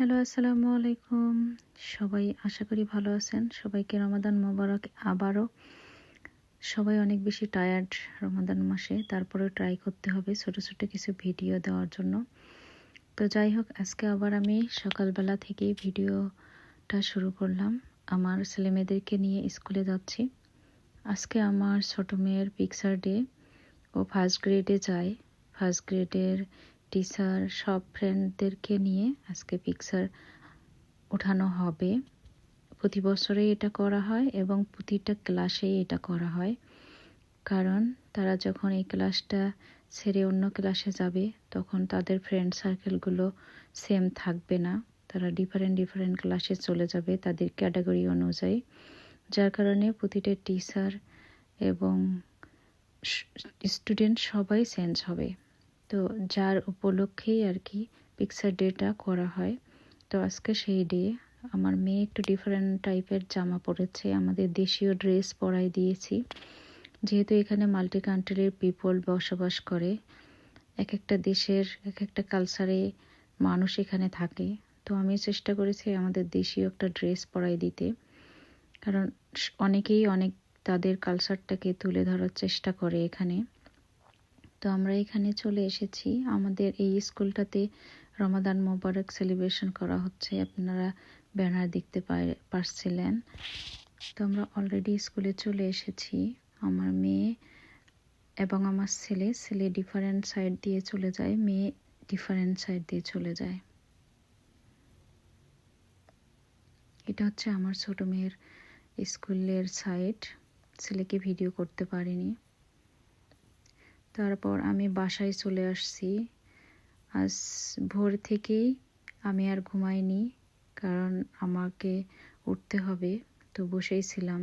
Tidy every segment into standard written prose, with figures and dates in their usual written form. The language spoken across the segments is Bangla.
হ্যালো, আসসালামু আলাইকুম। সবাই আশা করি ভালো আছেন। সবাইকে রমাদান মোবারক আবারও। সবাই অনেক বেশি টায়ার্ড রমাদান মাসে, তারপরেও ট্রাই করতে হবে ছোট ছোট কিছু ভিডিও দেওয়ার জন্য। তো যাই হোক, আজকে আবার আমি সকালবেলা থেকে ভিডিওটা শুরু করলাম। আমার ছেলেমেয়েদেরকে নিয়ে স্কুলে যাচ্ছি। আজকে আমার ছোট মেয়ের পিকচার ডে। ও ফার্স্ট গ্রেডে যায়। ফার্স্ট গ্রেডের টিচার সব ফ্রেন্ডদেরকে নিয়ে আজকে পিকচার ওঠানো হবে। প্রতি বছরেই এটা করা হয় এবং প্রতিটা ক্লাসেই এটা করা হয়, কারণ তারা যখন এই ক্লাসটা ছেড়ে অন্য ক্লাসে যাবে তখন তাদের ফ্রেন্ড সার্কেলগুলো সেম থাকবে না। তারা ডিফারেন্ট ক্লাসে চলে যাবে তাদের ক্যাটাগরি অনুযায়ী, যার কারণে প্রতিটা টিচার এবং স্টুডেন্ট সবাই চেঞ্জ হবে। তো যার উপলক্ষেই আর কি পিকচার ডেটা করা হয়। তো আজকে সেই ডে। আমার মেয়ে একটু ডিফারেন্ট টাইপের জামা পরেছে, আমাদের দেশীয় ড্রেস পরাই দিয়েছি, যেহেতু এখানে মাল্টি কান্ট্রির পিপল বসবাস করে। এক একটা দেশের এক একটা কালচারে মানুষ এখানে থাকে। তো আমি চেষ্টা করেছি আমাদের দেশীয় একটা ড্রেস পরাই দিতে, কারণ অনেকেই অনেক তাদের কালচারটাকে তুলে ধরার চেষ্টা করে এখানে। তো আমরা এখানে চলে এসেছি। আমাদের এই স্কুলটাতে রমাদান মোবারক সেলিব্রেশন করা হচ্ছে, আপনারা ব্যানার দেখতে পারছিলেন। তো আমরা অলরেডি স্কুলে চলে এসেছি। আমার মেয়ে এবং আমার ছেলে ডিফারেন্ট সাইড দিয়ে চলে যায়, মেয়ে ডিফারেন্ট সাইড দিয়ে চলে যায়। এটা হচ্ছে আমার ছোট মেয়ের স্কুলের সাইড। ছেলেকে ভিডিও করতে পারিনি। তারপর আমি বাসায় চলে আসছি। আজ ভোর থেকেই আমি আর ঘুমাইনি, কারণ আমাকে উঠতে হবে। তো বসেই ছিলাম।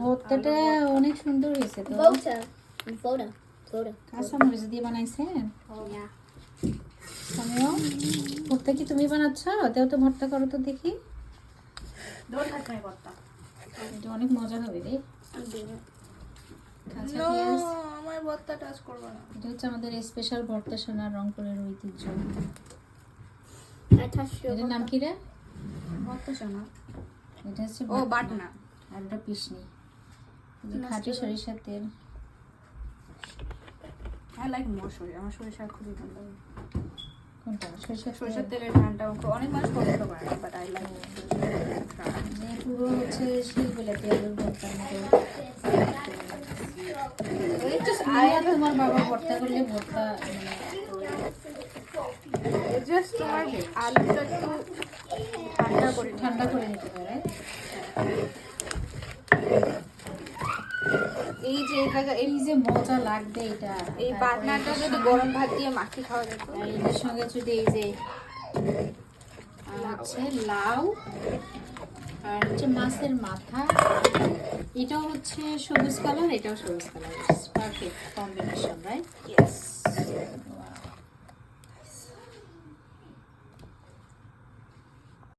ভর্তাটা অনেক সুন্দর হয়েছে তো। কাঁচামরিচ দিয়ে বানাইছেন? আমিও ভর্তা কি তুমি বানাচ্ছ? দেও তো ভর্তা করো তো দেখি। এটা অনেক মজা হবে রে। আমার ভর্তা টাচ করবো না। এটা হচ্ছে আমাদের স্পেশাল ভর্তা, সোনার রংপুরের ঐতিহ্য। এটার নাম কি রে? ভর্তা সোনা। এটা হচ্ছে ও বাটনা। আর এটা পিসনি। খাঁটি সরিষার তেল। I like মসুরি। আমার সরিষা খুবই ভালো লাগে। কোনটা? সরিষার তেলের ঘ্রাণটা অনেক মানুষ পছন্দ করে না, বাট আই লাইক পুরো হচ্ছে শিলবেলাতে আলুর ভর্তার মতো। তোমার বাবা ভর্তা করলে ভর্তা জাস্ট তোমার আলুটা একটু ঠান্ডা করে নিতে পারে। এই যে মজা লাগবে এটা, এই বাটনাটা যদি গরম ভাত দিয়ে মাখি খাওয়া যেত। এটার সঙ্গে যদি এই যে হচ্ছে লাউ আর হচ্ছে মাছের মাথা, এটাও হচ্ছে সবুজ কালার, এটাও সবুজ colour, perfect combination, right? Yes.